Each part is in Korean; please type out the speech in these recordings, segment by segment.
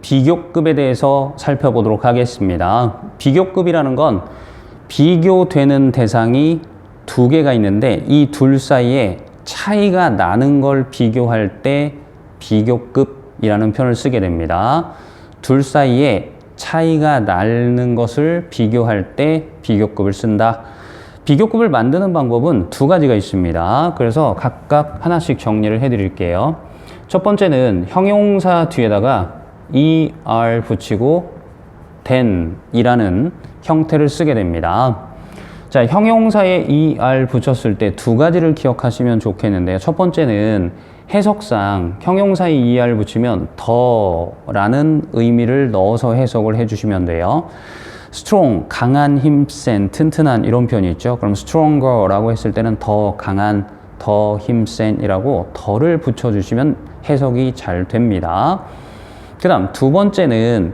비교급에 대해서 살펴보도록 하겠습니다. 비교급이라는 건 비교되는 대상이 두 개가 있는데 이 둘 사이에 차이가 나는 걸 비교할 때 비교급이라는 표현을 쓰게 됩니다. 둘 사이에 차이가 나는 것을 비교할 때 비교급을 쓴다. 비교급을 만드는 방법은 두 가지가 있습니다. 그래서 각각 하나씩 정리를 해드릴게요. 첫 번째는 형용사 뒤에다가 er 붙이고 than이라는 형태를 쓰게 됩니다. 자, 형용사에 er 붙였을 때 두 가지를 기억하시면 좋겠는데요. 첫 번째는 해석상 형용사에 er 붙이면 더라는 의미를 넣어서 해석을 해주시면 돼요. strong, 강한, 힘센, 튼튼한 이런 표현이 있죠. 그럼 stronger라고 했을 때는 더 강한, 더 힘센이라고 더를 붙여주시면 해석이 잘 됩니다. 그 다음 두 번째는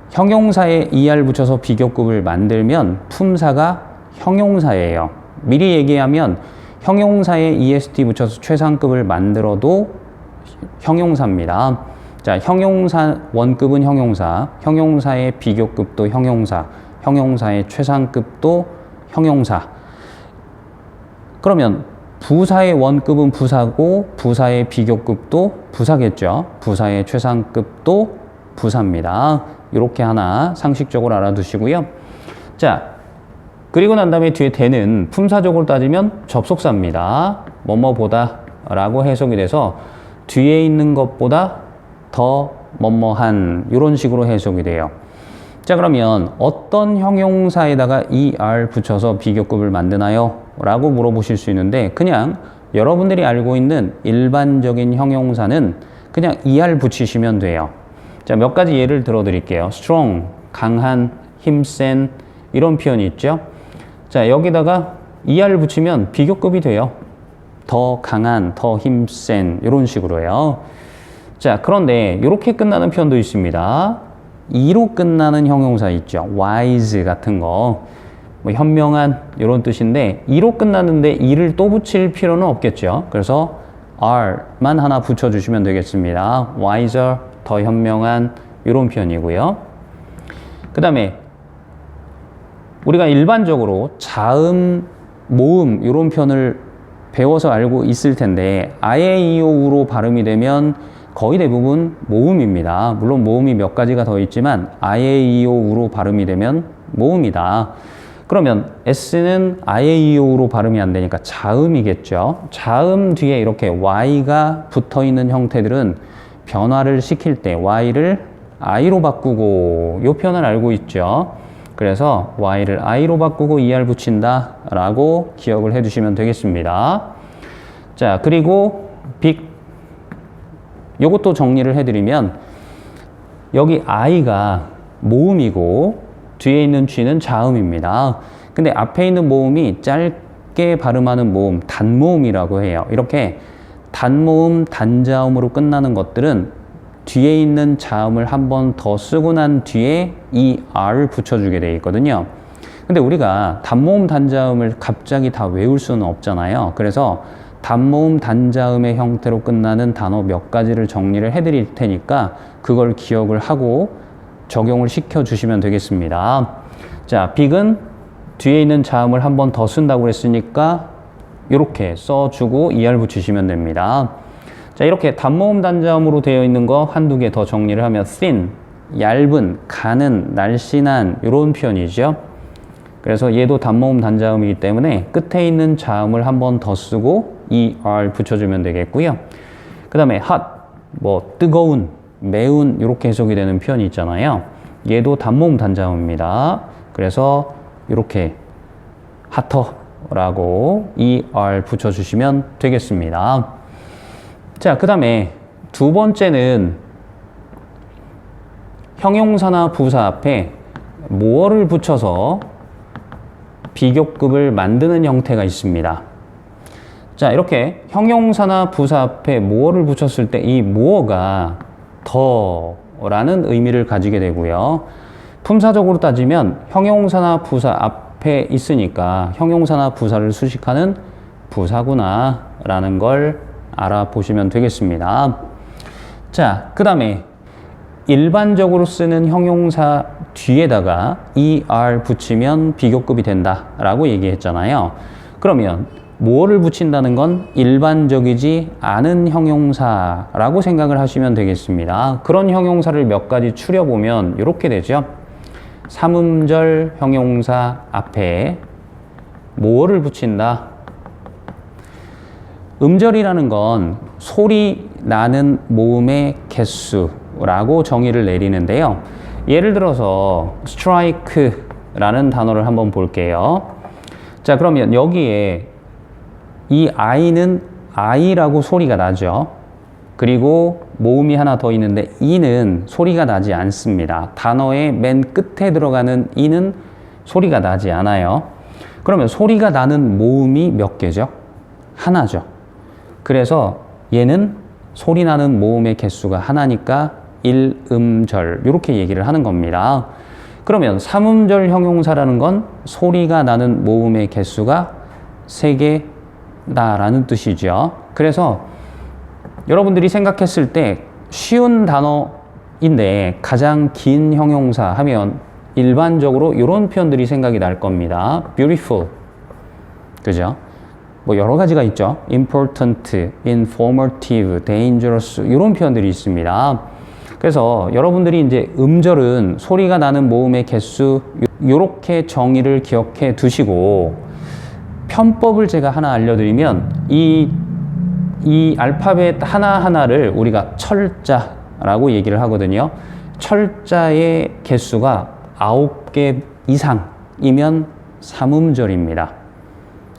형용사에 er 붙여서 비교급을 만들면 품사가 형용사예요. 미리 얘기하면 형용사에 est 붙여서 최상급을 만들어도 형용사입니다. 자, 형용사 원급은 형용사, 형용사의 비교급도 형용사, 형용사의 최상급도 형용사. 그러면 부사의 원급은 부사고 부사의 비교급도 부사겠죠. 부사의 최상급도 부사입니다. 이렇게 하나 상식적으로 알아두시고요. 자, 그리고 난 다음에 뒤에 대는 품사적으로 따지면 접속사입니다. 뭐뭐보다 라고 해석이 돼서 뒤에 있는 것보다 더 뭐뭐한 이런 식으로 해석이 돼요. 자, 그러면 어떤 형용사에다가 er 붙여서 비교급을 만드나요? 라고 물어보실 수 있는데 그냥 여러분들이 알고 있는 일반적인 형용사는 그냥 er 붙이시면 돼요. 자, 몇 가지 예를 들어 드릴게요. strong, 강한, 힘센 이런 표현이 있죠. 자, 여기다가 er 붙이면 비교급이 돼요. 더 강한, 더 힘센 이런 식으로요. 자, 그런데 이렇게 끝나는 표현도 있습니다. e로 끝나는 형용사 있죠. wise 같은 거, 뭐 현명한 이런 뜻인데 e로 끝나는데 e를 또 붙일 필요는 없겠죠. 그래서 r만 하나 붙여주시면 되겠습니다. wiser, 더 현명한 이런 표현이고요. 그 다음에 우리가 일반적으로 자음, 모음 이런 표현을 배워서 알고 있을 텐데 아예이오우로 발음이 되면 거의 대부분 모음입니다. 물론 모음이 몇 가지가 더 있지만 아예이오우로 발음이 되면 모음이다. 그러면 S는 아예이오우로 발음이 안 되니까 자음이겠죠. 자음 뒤에 이렇게 Y가 붙어있는 형태들은 변화를 시킬 때 Y를 I로 바꾸고 이 표현을 알고 있죠. 그래서 Y를 I로 바꾸고 ER 붙인다 라고 기억을 해주시면 되겠습니다. 자, 그리고 big 요것도 정리를 해드리면 여기 I가 모음이고 뒤에 있는 G는 자음입니다. 근데 앞에 있는 모음이 짧게 발음하는 모음, 단모음이라고 해요. 이렇게 단모음, 단자음으로 끝나는 것들은 뒤에 있는 자음을 한 번 더 쓰고 난 뒤에 이 R을 붙여주게 되어 있거든요. 근데 우리가 단모음, 단자음을 갑자기 다 외울 수는 없잖아요. 그래서 단모음, 단자음의 형태로 끝나는 단어 몇 가지를 정리를 해드릴 테니까 그걸 기억을 하고 적용을 시켜주시면 되겠습니다. 자, big은 뒤에 있는 자음을 한 번 더 쓴다고 그랬으니까 이렇게 써주고 ER 붙이시면 됩니다. 자, 이렇게 단모음, 단자음으로 되어 있는 거 한두 개 더 정리를 하면 thin, 얇은, 가는, 날씬한 이런 표현이죠. 그래서 얘도 단모음, 단자음이기 때문에 끝에 있는 자음을 한 번 더 쓰고 er 붙여주면 되겠고요. 그 다음에 hot, 뭐 뜨거운, 매운 이렇게 해석이 되는 표현이 있잖아요. 얘도 단모음, 단자음입니다. 그래서 이렇게 hotter 라고 er 붙여주시면 되겠습니다. 자, 그 다음에 두 번째는 형용사나 부사 앞에 more를 붙여서 비교급을 만드는 형태가 있습니다. 자, 이렇게 형용사나 부사 앞에 more를 붙였을 때 이 more가 더라는 의미를 가지게 되고요. 품사적으로 따지면 형용사나 부사 앞에 있으니까 형용사나 부사를 수식하는 부사구나 라는 걸 알아보시면 되겠습니다. 자, 그 다음에 일반적으로 쓰는 형용사 뒤에다가 er 붙이면 비교급이 된다라고 얘기했잖아요. 그러면 뭐를 붙인다는 건 일반적이지 않은 형용사라고 생각을 하시면 되겠습니다. 그런 형용사를 몇 가지 추려보면 이렇게 되죠. 삼음절 형용사 앞에 뭐를 붙인다? 음절이라는 건 소리 나는 모음의 개수라고 정의를 내리는데요. 예를 들어서 strike라는 단어를 한번 볼게요. 자, 그러면 여기에 이 I는 I라고 소리가 나죠. 그리고 모음이 하나 더 있는데 E는 소리가 나지 않습니다. 단어의 맨 끝에 들어가는 E는 소리가 나지 않아요. 그러면 소리가 나는 모음이 몇 개죠? 하나죠. 그래서 얘는 소리 나는 모음의 개수가 하나니까 1음절 이렇게 얘기를 하는 겁니다. 그러면 3음절 형용사라는 건 소리가 나는 모음의 개수가 3개다라는 뜻이죠. 그래서 여러분들이 생각했을 때 쉬운 단어인데 가장 긴 형용사 하면 일반적으로 이런 표현들이 생각이 날 겁니다. beautiful, 그죠? 뭐 여러 가지가 있죠. important, informative, dangerous 이런 표현들이 있습니다. 그래서 여러분들이 이제 음절은 소리가 나는 모음의 개수 이렇게 정의를 기억해 두시고 편법을 제가 하나 알려드리면 이 알파벳 하나하나를 우리가 철자라고 얘기를 하거든요. 철자의 개수가 9개 이상이면 삼음절입니다.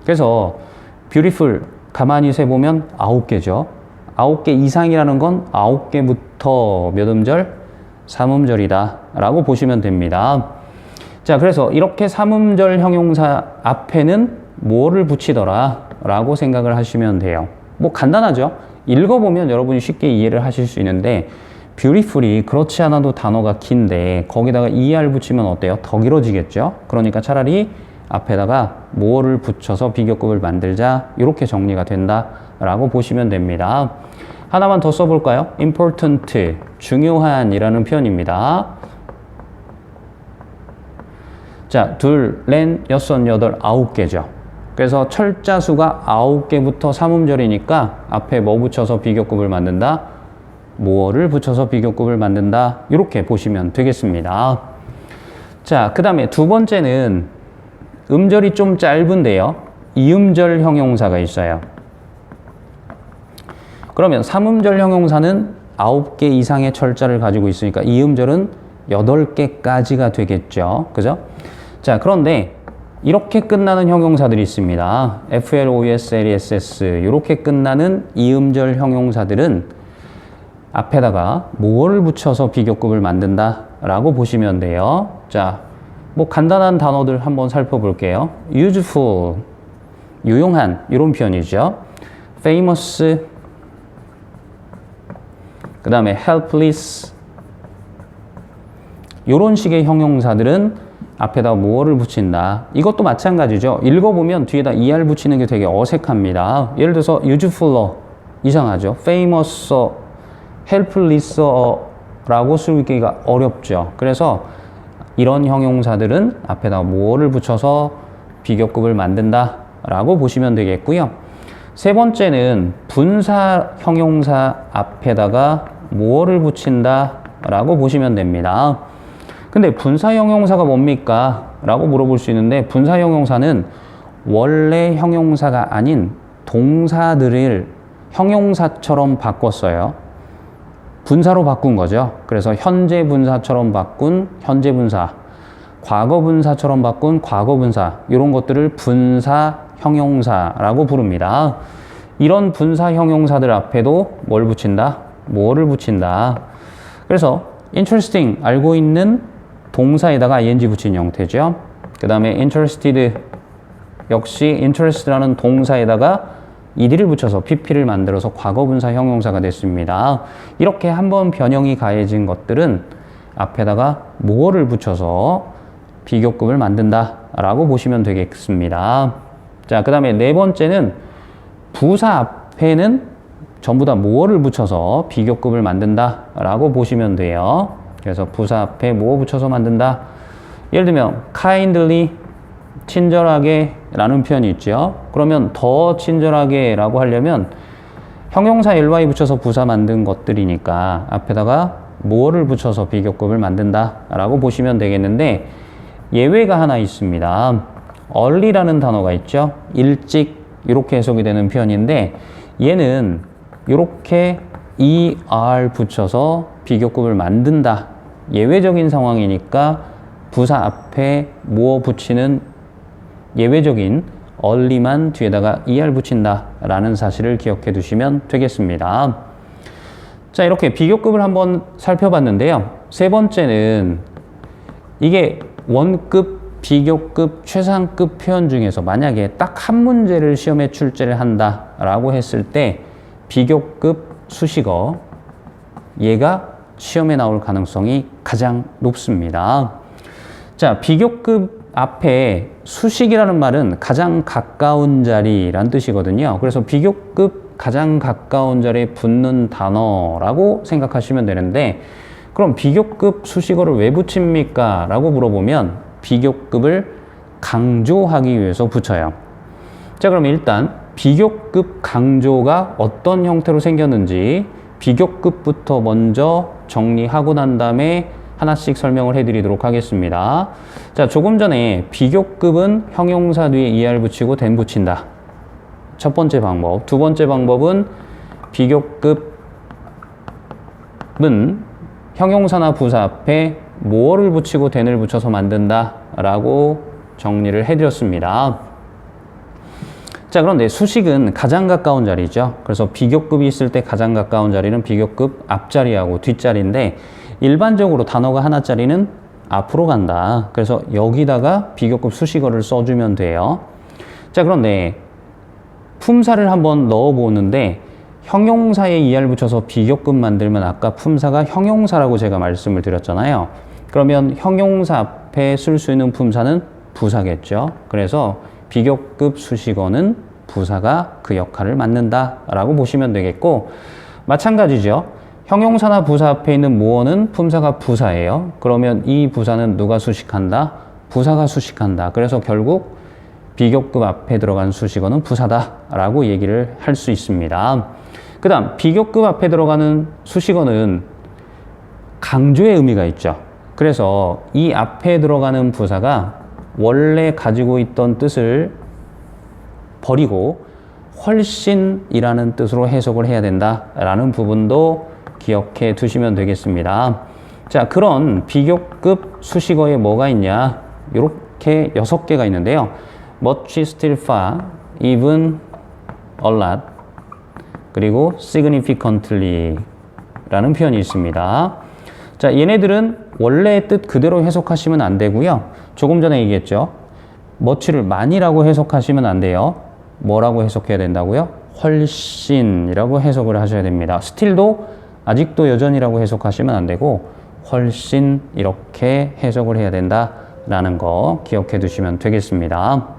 그래서 beautiful 가만히 세보면 9개죠. 9개 이상이라는 건 9개부터 몇 음절? 3음절이다 라고 보시면 됩니다. 자, 그래서 이렇게 3음절 형용사 앞에는 뭐를 붙이더라 라고 생각을 하시면 돼요. 뭐 간단하죠. 읽어보면 여러분이 쉽게 이해를 하실 수 있는데 beautiful이 그렇지 않아도 단어가 긴데 거기다가 er 붙이면 어때요? 더 길어지겠죠. 그러니까 차라리 앞에다가 뭐를 붙여서 비교급을 만들자 이렇게 정리가 된다라고 보시면 됩니다. 하나만 더 써볼까요? important, 중요한 이라는 표현입니다. 자, 둘, 넷, 여섯, 여덟, 9개죠. 그래서 철자 수가 9개부터 삼음절이니까 앞에 뭐 붙여서 비교급을 만든다? 뭐를 붙여서 비교급을 만든다? 이렇게 보시면 되겠습니다. 자, 그 다음에 두 번째는 음절이 좀 짧은데요. 이음절 형용사가 있어요. 그러면 삼음절 형용사는 9개 이상의 철자를 가지고 있으니까 이음절은 8개까지가 되겠죠. 그죠? 자, 그런데 이렇게 끝나는 형용사들이 있습니다. FLOES, LESS 이렇게 끝나는 이음절 형용사들은 앞에다가 뭐를 붙여서 비교급을 만든다 라고 보시면 돼요. 자, 뭐 간단한 단어들 한번 살펴볼게요. useful, 유용한 이런 표현이죠. famous, 그 다음에 helpless 이런 식의 형용사들은 앞에다 뭐를 붙인다. 이것도 마찬가지죠. 읽어보면 뒤에다 er 붙이는 게 되게 어색합니다. 예를 들어서 useful, 이상하죠. famous, helpless 라고 쓰기가 어렵죠. 그래서 이런 형용사들은 앞에다 뭐를 붙여서 비교급을 만든다 라고 보시면 되겠고요. 세 번째는 분사 형용사 앞에다가 뭐를 붙인다 라고 보시면 됩니다. 근데 분사 형용사가 뭡니까? 라고 물어볼 수 있는데 분사 형용사는 원래 형용사가 아닌 동사들을 형용사처럼 바꿨어요. 분사로 바꾼 거죠. 그래서 현재 분사처럼 바꾼 현재 분사, 과거 분사처럼 바꾼 과거 분사 이런 것들을 분사 형용사라고 부릅니다. 이런 분사 형용사들 앞에도 뭘 붙인다? 뭐를 붙인다. 그래서 interesting 알고 있는 동사에다가 ing 붙인 형태죠. 그 다음에 interested 역시 interest라는 동사에다가 ed를 붙여서 pp를 만들어서 과거분사 형용사가 됐습니다. 이렇게 한번 변형이 가해진 것들은 앞에다가 뭐를 붙여서 비교급을 만든다 라고 보시면 되겠습니다. 자, 그 다음에 네 번째는 부사 앞에는 전부 다 모어를 붙여서 비교급을 만든다 라고 보시면 돼요. 그래서 부사 앞에 모어 붙여서 만든다. 예를 들면 kindly, 친절하게 라는 표현이 있죠. 그러면 더 친절하게 라고 하려면 형용사 ly 붙여서 부사 만든 것들이니까 앞에다가 more를 붙여서 비교급을 만든다 라고 보시면 되겠는데, 예외가 하나 있습니다. early라는 단어가 있죠. 일찍 이렇게 해석이 되는 표현인데, 얘는 이렇게 er 붙여서 비교급을 만든다, 예외적인 상황이니까 부사 앞에 more 붙이는 예외적인 early만 뒤에다가 er 붙인다 라는 사실을 기억해 두시면 되겠습니다. 자, 이렇게 비교급을 한번 살펴봤는데요. 세 번째는 이게 원급, 비교급, 최상급 표현 중에서 만약에 딱 한 문제를 시험에 출제를 한다 라고 했을 때 비교급 수식어, 얘가 시험에 나올 가능성이 가장 높습니다. 자, 비교급 앞에 수식이라는 말은 가장 가까운 자리란 뜻이거든요. 그래서 비교급 가장 가까운 자리에 붙는 단어라고 생각하시면 되는데, 그럼 비교급 수식어를 왜 붙입니까? 라고 물어보면 비교급을 강조하기 위해서 붙여요. 자, 그럼 일단 비교급 강조가 어떤 형태로 생겼는지 비교급부터 먼저 정리하고 난 다음에 하나씩 설명을 해드리도록 하겠습니다. 자, 조금 전에 비교급은 형용사 뒤에 er 붙이고 then 붙인다. 첫 번째 방법. 두 번째 방법은 비교급은 형용사나 부사 앞에 more를 붙이고 then을 붙여서 만든다 라고 정리를 해드렸습니다. 자, 그런데 수식은 가장 가까운 자리죠. 그래서 비교급이 있을 때 가장 가까운 자리는 비교급 앞자리하고 뒷자리인데, 일반적으로 단어가 하나짜리는 앞으로 간다. 그래서 여기다가 비교급 수식어를 써주면 돼요. 자, 그런데 품사를 한번 넣어보는데, 형용사에 er 붙여서 비교급 만들면 아까 품사가 형용사라고 제가 말씀을 드렸잖아요. 그러면 형용사 앞에 쓸 수 있는 품사는 부사겠죠. 그래서 비교급 수식어는 부사가 그 역할을 맡는다 라고 보시면 되겠고, 마찬가지죠. 형용사나 부사 앞에 있는 more는 품사가 부사예요. 그러면 이 부사는 누가 수식한다? 부사가 수식한다. 그래서 결국 비교급 앞에 들어간 수식어는 부사다 라고 얘기를 할 수 있습니다. 그 다음 비교급 앞에 들어가는 수식어는 강조의 의미가 있죠. 그래서 이 앞에 들어가는 부사가 원래 가지고 있던 뜻을 버리고 훨씬이라는 뜻으로 해석을 해야 된다라는 부분도 기억해 두시면 되겠습니다. 자, 그런 비교급 수식어에 뭐가 있냐? 이렇게 6개가 있는데요. much, still, far, even, a lot, 그리고 significantly 라는 표현이 있습니다. 자, 얘네들은 원래의 뜻 그대로 해석하시면 안 되고요. 조금 전에 얘기했죠. much를 많이라고 해석하시면 안 돼요. 뭐라고 해석해야 된다고요? 훨씬이라고 해석을 하셔야 됩니다. still도 아직도 여전이라고 해석하시면 안 되고 훨씬 이렇게 해석을 해야 된다라는 거 기억해 두시면 되겠습니다.